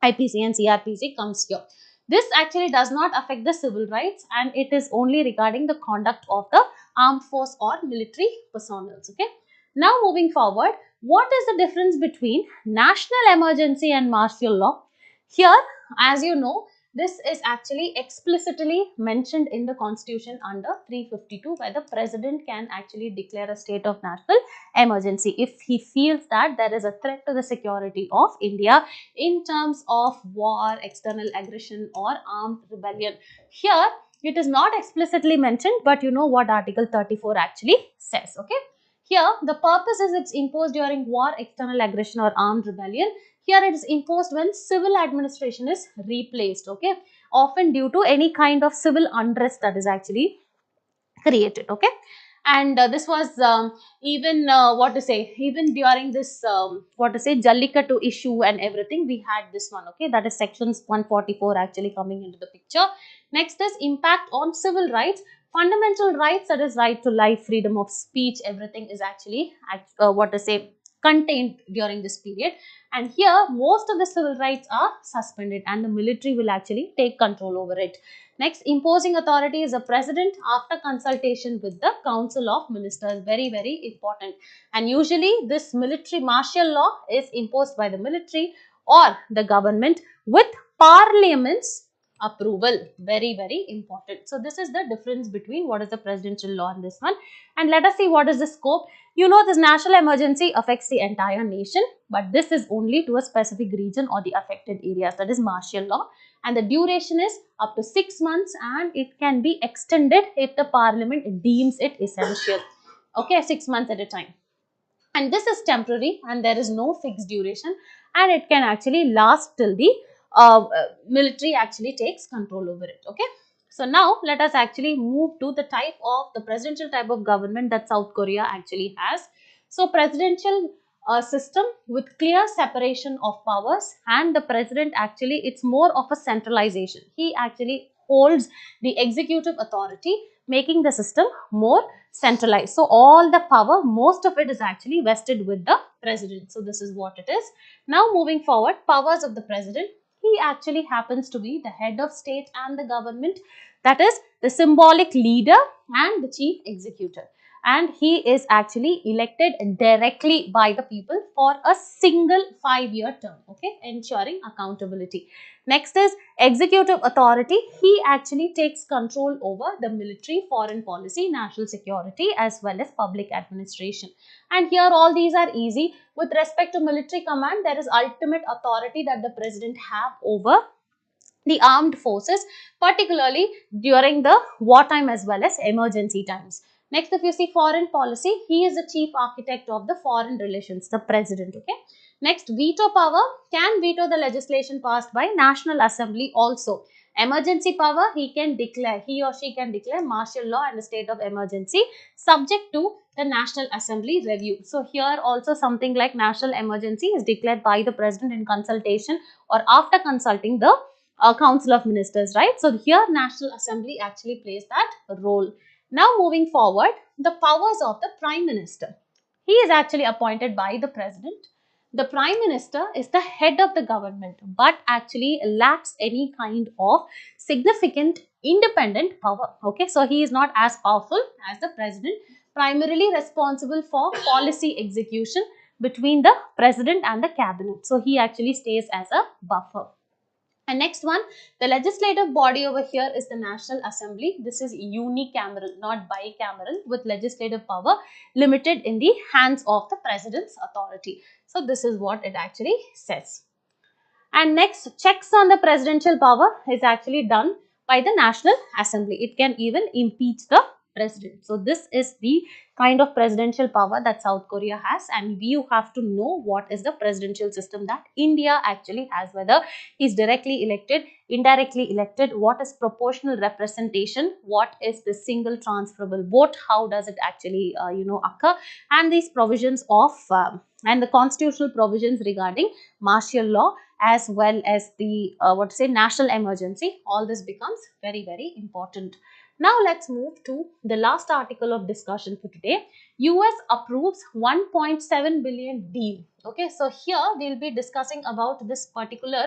IPC and CRPC comes here. This actually does not affect the civil rights and it is only regarding the conduct of the armed force or military personnel. Okay. Now moving forward, what is the difference between national emergency and martial law? Here, as you know, This is actually explicitly mentioned in the constitution under 352, where the president can actually declare a state of national emergency if he feels that there is a threat to the security of India in terms of war, external aggression or armed rebellion. Here it is not explicitly mentioned, but you know what Article 34 actually says. Okay, here the purpose is it's imposed during war, external aggression or armed rebellion. Here it is imposed when civil administration is replaced, okay, often due to any kind of civil unrest that is actually created, okay. And this was even what to say, even during this what to say, Jallikattu issue and everything, we had this one, okay, that is sections 144 actually coming into the picture. Next is impact on civil rights, fundamental rights, that is right to life, freedom of speech, everything is actually what to say, contained during this period. And here most of the civil rights are suspended and the military will actually take control over it. Next, imposing authority is the president after consultation with the council of ministers. Very, very important. And usually this military martial law is imposed by the military or the government with parliament's approval. Very, very important. So this is the difference between what is the presidential law and this one. And let us see what is the scope. You know, this national emergency affects the entire nation, but this is only to a specific region or the affected areas. That is martial law. And the duration is up to 6 months and it can be extended if the parliament deems it essential. Okay, 6 months at a time. And this is temporary and there is no fixed duration and it can actually last till the military actually takes control over it. Okay. So now let us actually move to the type of the presidential type of government that South Korea actually has. So presidential system with clear separation of powers, and the president actually, it's more of a centralization. He actually holds the executive authority, making the system more centralized. So all the power, most of it is actually vested with the president. So this is what it is. Now moving forward, powers of the president. He actually happens to be the head of state and the government, that is the symbolic leader and the chief executive. And he is actually elected directly by the people for a single 5-year term, okay, ensuring accountability. Next is executive authority. He actually takes control over the military, foreign policy, national security as well as public administration. And here all these are easy. With respect to military command, there is ultimate authority that the president have over the armed forces, particularly during the wartime as well as emergency times. Next, if you see foreign policy, he is the chief architect of the foreign relations, the president, okay. Next, veto power, can veto the legislation passed by National Assembly also. Emergency power, he or she can declare martial law and a state of emergency subject to the National Assembly review. So here also something like national emergency is declared by the president in consultation or after consulting the Council of Ministers, right? So here National Assembly actually plays that role. Now moving forward, the powers of the Prime Minister. He is actually appointed by the President. The Prime Minister is the head of the government but actually lacks any kind of significant independent power. Okay, so he is not as powerful as the President, primarily responsible for policy execution between the President and the Cabinet. So he actually stays as a buffer. And next one, the legislative body over here is the National Assembly. This is unicameral, not bicameral, with legislative power limited in the hands of the president's authority. So this is what it actually says. And next, checks on the presidential power is actually done by the National Assembly. It can even impeach the president. So this is the kind of presidential power that South Korea has, and you have to know what is the presidential system that India actually has, whether he's directly elected, indirectly elected, what is proportional representation, what is the single transferable vote, how does it actually occur, and these provisions of and the constitutional provisions regarding martial law as well as the national emergency. All this becomes very, very important. Now let's move to the last article of discussion for today. US approves 1.7 billion deal. Okay, so here we'll be discussing about this particular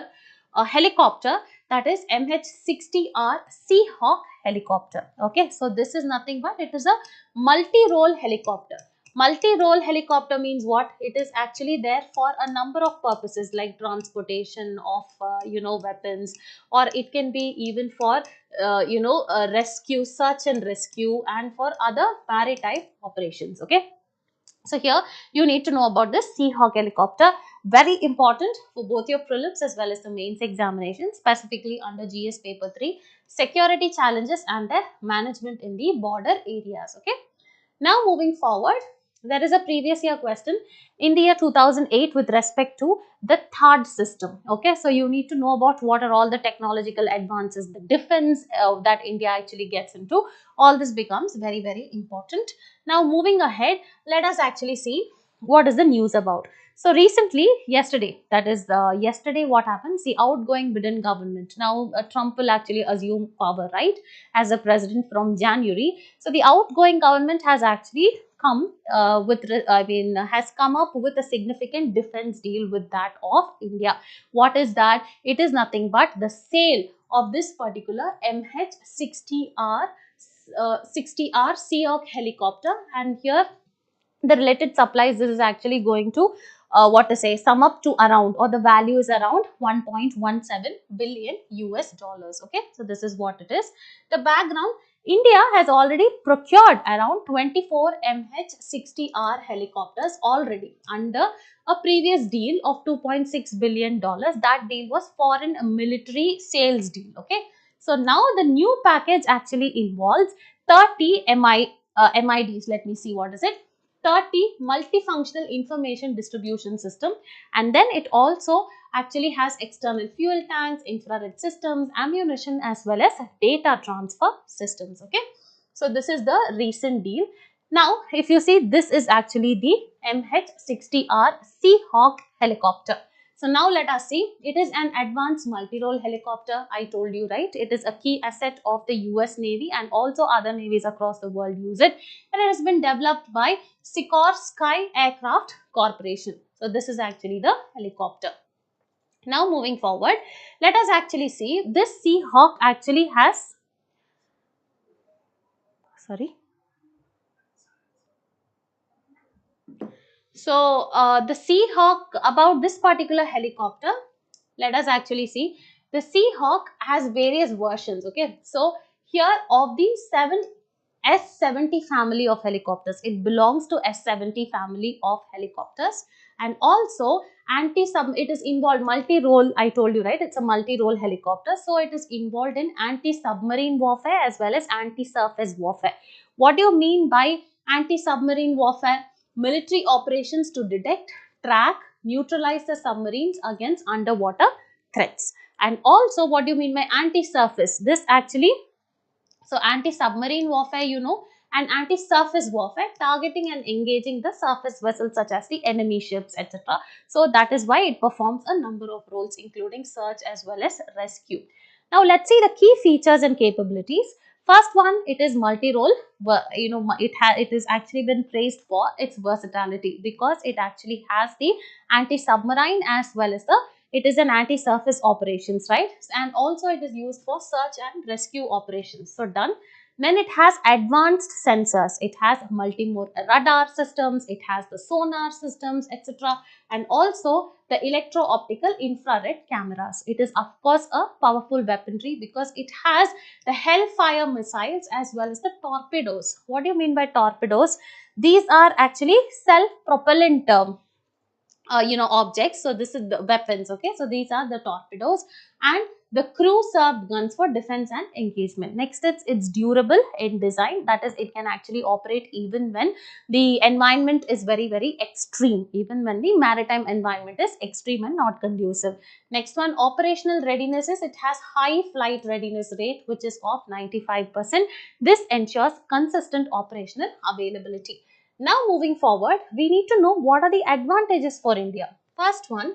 helicopter, that is MH-60R Seahawk helicopter. Okay, so this is nothing but it is a multi-role helicopter. Multi-role helicopter means what? It is actually there for a number of purposes like transportation of weapons, or it can be even for rescue, search and rescue, and for other maritime operations. Okay. So here you need to know about this Seahawk helicopter. Very important for both your prelims as well as the mains examination, specifically under GS paper 3, security challenges and their management in the border areas. Okay. Now moving forward, there is a previous year question in the year 2008 with respect to the third system. Okay, so you need to know about what are all the technological advances, the defense that India actually gets into. All this becomes very, very important. Now moving ahead, let us actually see what is the news about. So recently, yesterday, that is yesterday, what happens? The outgoing Biden government. Now Trump will actually assume power, right, as a president from January. So the outgoing government has actually come has come up with a significant defense deal with that of India. What is that? It is nothing but the sale of this particular MH-60R 60R Seahawk helicopter, and here the related supplies, this is actually going to what to say, sum up to around, or the value is around 1.17 billion US dollars. Okay, so this is what it is. The background: India has already procured around 24 MH-60R helicopters already under a previous deal of 2.6 billion dollars. That deal was foreign military sales deal. Okay, so now the new package actually involves 30 MIDs. Let me see, what is it? 30 multifunctional information distribution system, and then it also actually has external fuel tanks, infrared systems, ammunition, as well as data transfer systems. Okay, so this is the recent deal. Now if you see, this is actually the MH-60R Seahawk helicopter. So now let us see, it is an advanced multi-role helicopter. I told you, right, it is a key asset of the US Navy, and also other navies across the world use it, and it has been developed by Sikorsky Aircraft Corporation. So this is actually the helicopter. Now moving forward, let us actually see, this Seahawk actually has, sorry. So the Seahawk, about this particular helicopter, let us actually see. The Seahawk has various versions. Okay, so here of the 7 S70 family of helicopters, it belongs to S70 family of helicopters, and also it is involved multi-role. I told you, right, it's a multi-role helicopter, so it is involved in anti-submarine warfare as well as anti-surface warfare. What do you mean by anti-submarine warfare? Military operations to detect, track, neutralize the submarines against underwater threats. And also, what do you mean by anti-surface? This actually, so anti-submarine warfare, and anti-surface warfare, targeting and engaging the surface vessels such as the enemy ships, etc. So that is why it performs a number of roles, including search as well as rescue. Now let's see the key features and capabilities. First one, it is multi-role. It is actually been praised for its versatility, because it actually has the anti-submarine as well as the, it is an anti-surface operations, right? And also it is used for search and rescue operations. So done. Then it has advanced sensors. It has multi-mode radar systems. It has the sonar systems, etc. And also the electro-optical infrared cameras. It is of course a powerful weaponry, because it has the Hellfire missiles as well as the torpedoes. What do you mean by torpedoes? These are actually self-propellant objects. So this is the weapons. Okay, so these are the torpedoes, and the crew served guns for defense and engagement. Next, it's durable in design. That is, it can actually operate even when the environment is very, very extreme, even when the maritime environment is extreme and not conducive. Next one, operational readiness is, it has high flight readiness rate, which is of 95%. This ensures consistent operational availability. Now moving forward, we need to know what are the advantages for India. First one,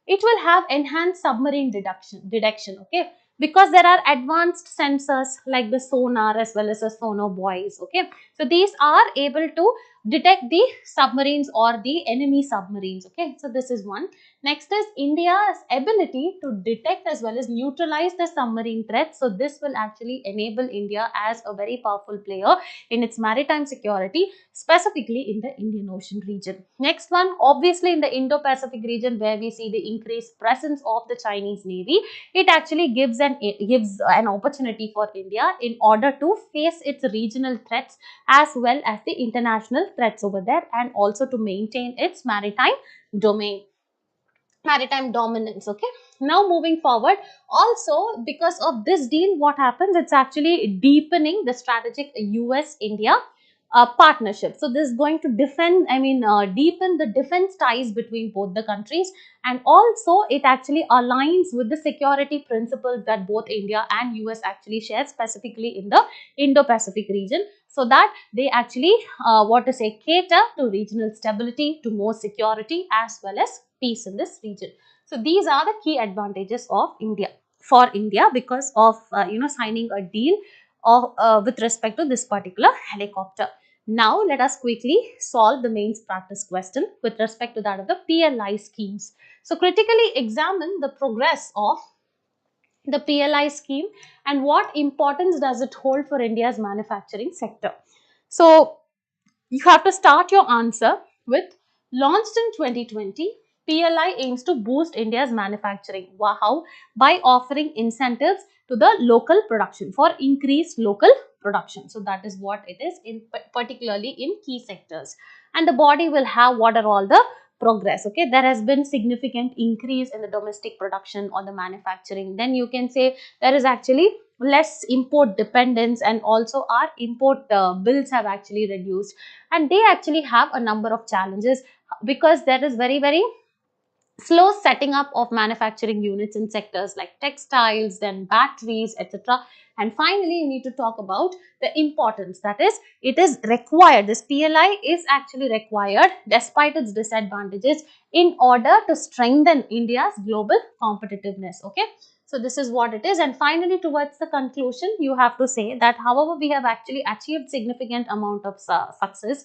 it will have enhanced submarine detection, okay, because there are advanced sensors like the sonar as well as the sonar buoys. Okay, so these are able to detect the submarines or the enemy submarines. Okay, so this is one. Next is India's ability to detect as well as neutralize the submarine threats. So this will actually enable India as a very powerful player in its maritime security, specifically in the Indian Ocean region. Next one, obviously in the Indo-Pacific region where we see the increased presence of the Chinese Navy, it actually gives an opportunity for India in order to face its regional threats as well as the international threats over there, and also to maintain its domain maritime dominance. Okay, now moving forward, also because of this deal, what happens, it's actually deepening the strategic US India partnership. So this is going to deepen the defense ties between both the countries, and also it actually aligns with the security principles that both India and US actually share, specifically in the Indo-Pacific region, so that they actually cater to regional stability, to more security as well as peace in this region. So these are the key advantages of India because of signing a deal with respect to this particular helicopter. Now let us quickly solve the mains practice question with respect to that of the PLI schemes. So critically examine the progress of the PLI scheme and what importance does it hold for India's manufacturing sector. So you have to start your answer with, launched in 2020, PLI aims to boost India's manufacturing. How? By offering incentives to the local production, for increased local production. So that is what it is, in particularly in key sectors. And the body will have what are all the progress. Okay, there has been significant increase in the domestic production or the manufacturing. Then you can say there is actually less import dependence, and also our import bills have actually reduced, and they actually have a number of challenges because there is very slow setting up of manufacturing units in sectors like textiles, then batteries, etc. And finally, you need to talk about the importance, that is, it is required. This PLI is actually required despite its disadvantages in order to strengthen India's global competitiveness. Okay. So this is what it is. And finally, towards the conclusion, you have to say that however we have actually achieved significant amount of success,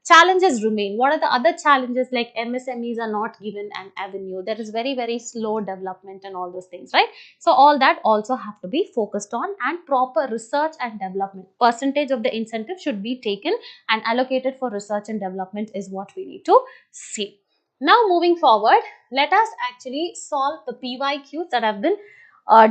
challenges remain. What are the other challenges? Like MSMEs are not given an avenue. There is very slow development and all those things, right? So all that also have to be focused on, and proper research and development. Percentage of the incentive should be taken and allocated for research and development is what we need to see. Now moving forward, let us actually solve the PYQs that have been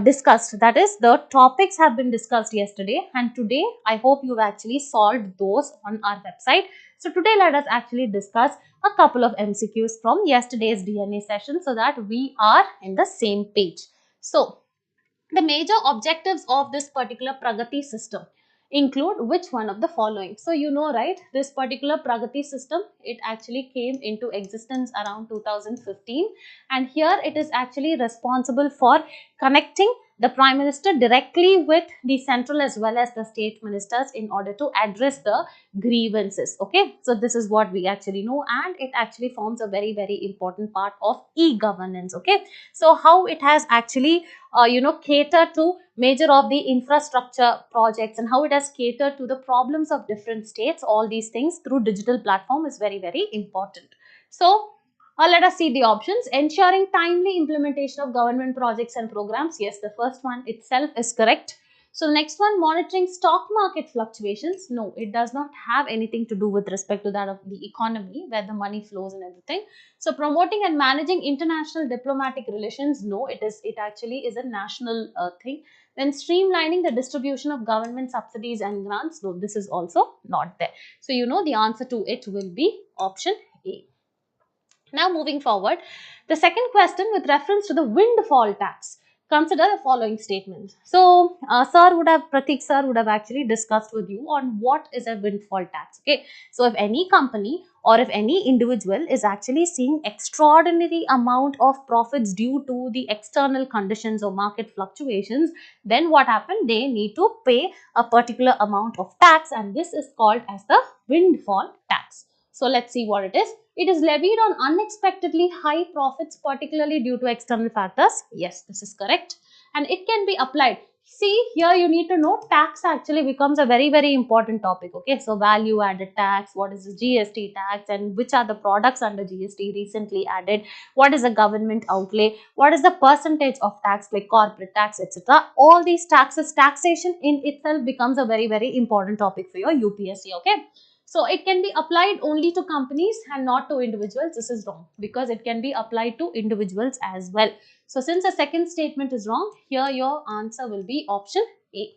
discussed. That is, the topics have been discussed yesterday, and today I hope you've actually solved those on our website. So today let us actually discuss a couple of MCQs from yesterday's DNA session so that we are in the same page. So the major objectives of this particular Pragati system include which one of the following? So you know, right, this particular Pragati system, it actually came into existence around 2015, and here it is actually responsible for connecting the Prime Minister directly with the central as well as the state ministers in order to address the grievances. Okay, so this is what we actually know, and it actually forms a very important part of e-governance. Okay, so how it has actually cater to major of the infrastructure projects, and how it has catered to the problems of different states, all these things through digital platform is very important. So let us see the options. Ensuring timely implementation of government projects and programs. Yes, the first one itself is correct. So next one, monitoring stock market fluctuations. No, it does not have anything to do with respect to that of the economy where the money flows and everything. So promoting and managing international diplomatic relations. No, it actually is a national thing. Then streamlining the distribution of government subsidies and grants. No, this is also not there. So you know the answer to it will be option A. Now moving forward, the second question with reference to the windfall tax. Consider the following statement. So, Pratik sir would have actually discussed with you on what is a windfall tax. Okay. So, if any company or if any individual is actually seeing extraordinary amount of profits due to the external conditions or market fluctuations, then what happened? They need to pay a particular amount of tax, and this is called as the windfall tax. So, let's see what it is. It is levied on unexpectedly high profits, particularly due to external factors. Yes, this is correct. And it can be applied. See, here you need to know tax actually becomes a very important topic. Okay, so value added tax, what is the GST tax, and which are the products under GST recently added, what is the government outlay, what is the percentage of tax like corporate tax, etc. All these taxes, taxation in itself becomes a very important topic for your UPSC. Okay. So it can be applied only to companies and not to individuals. This is wrong because it can be applied to individuals as well. So since the second statement is wrong, here your answer will be option A.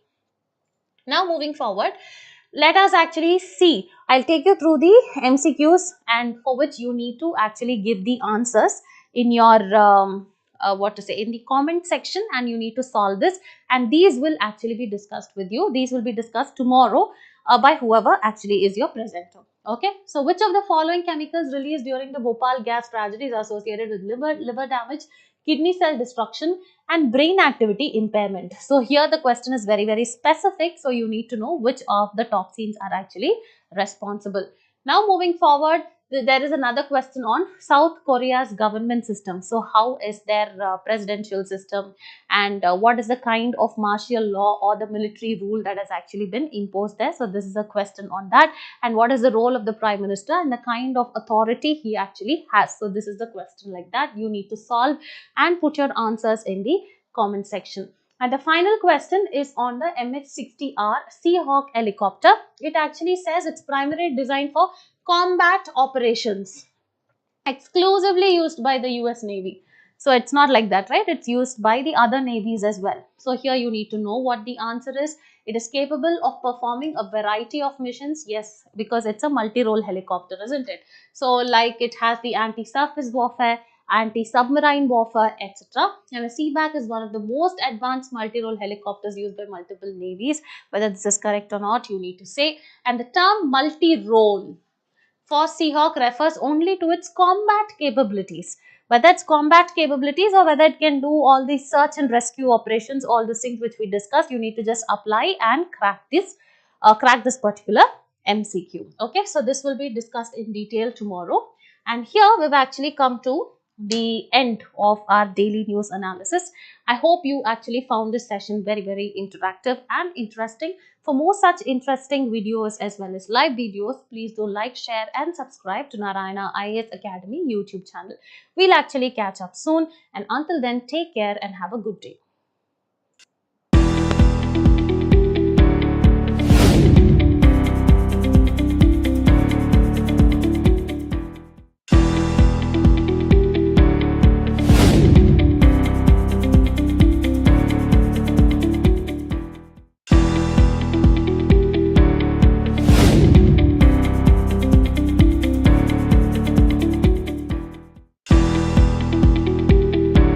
Now moving forward, let us actually see. I'll take you through the MCQs, and for which you need to actually give the answers in your in the comment section, and you need to solve this, and these will actually be discussed with you. These will be discussed tomorrow by whoever actually is your presenter. Okay, so which of the following chemicals released during the Bhopal gas tragedy is associated with liver damage, kidney cell destruction, and brain activity impairment? So here the question is very, very specific. So you need to know which of the toxins are actually responsible. Now moving forward, there is another question on South Korea's government system. So how is their presidential system, and what is the kind of martial law or the military rule that has actually been imposed there? So this is a question on that. And what is the role of the prime minister and the kind of authority he actually has? So this is the question like that. You need to solve and put your answers in the comment section. And the final question is on the MH-60R Seahawk helicopter. It actually says it's primarily designed for combat operations, exclusively used by the US Navy. So it's not like that, right? It's used by the other navies as well. So here you need to know what the answer is. It is capable of performing a variety of missions. Yes, because it's a multi-role helicopter, isn't it? So like it has the anti-surface warfare, anti-submarine warfare, etc. And the Seaback is one of the most advanced multi-role helicopters used by multiple navies. Whether this is correct or not, you need to say. And the term multi-role for Seahawk refers only to its combat capabilities. Whether it's combat capabilities or whether it can do all these search and rescue operations, all the things which we discussed, you need to just apply and crack this particular MCQ. Okay, so this will be discussed in detail tomorrow. And here we've actually come to the end of our daily news analysis. I hope you actually found this session very, very interactive and interesting. For more such interesting videos as well as live videos, please do like, share and subscribe to Narayana IAS Academy YouTube channel. We'll actually catch up soon, and until then, take care and have a good day.